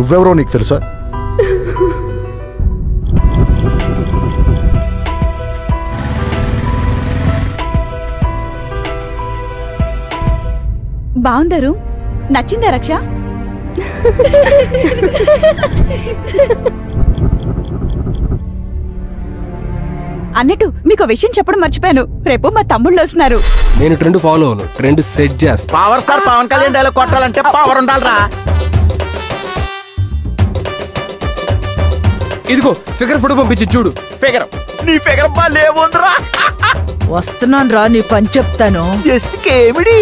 నువ్వెవరో నీకు తెలుసా? బాగుందరు. నచ్చిందా రక్ష? అన్నట్టు మీకు విషయం చెప్పడం మర్చిపోయాను. రేపు మా తమ్ముళ్ళు వస్తున్నారు. నేను ట్రెండ్ ఫాలో అవును, ట్రెండ్ సెట్ చేస్తా. Power star Pawan Kalyan dialogue కొట్టాలంటే పవర్ ఉండాలరా. ఇదిగో ఫిగర్ ఫోటో పంపించి చూడు. ఫిగర్ నీ ఫిగర్ బాలేముందిరా. వస్తున్నాను రా, నీ పని చెప్తాను. జస్ట్ కేమిడి.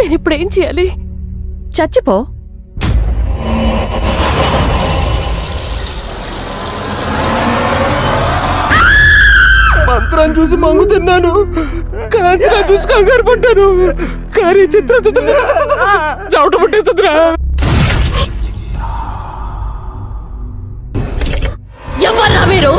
నేనిప్పుడేం చేయాలి? చచ్చిపో. మంత్రాన్ని చూసి మంగుతున్నాను, కాంచనా చూసి కంగారు పడ్డాను, కానీ చిత్రం చవట పట్టేస్తుందిరా. ఎవరా మీరు?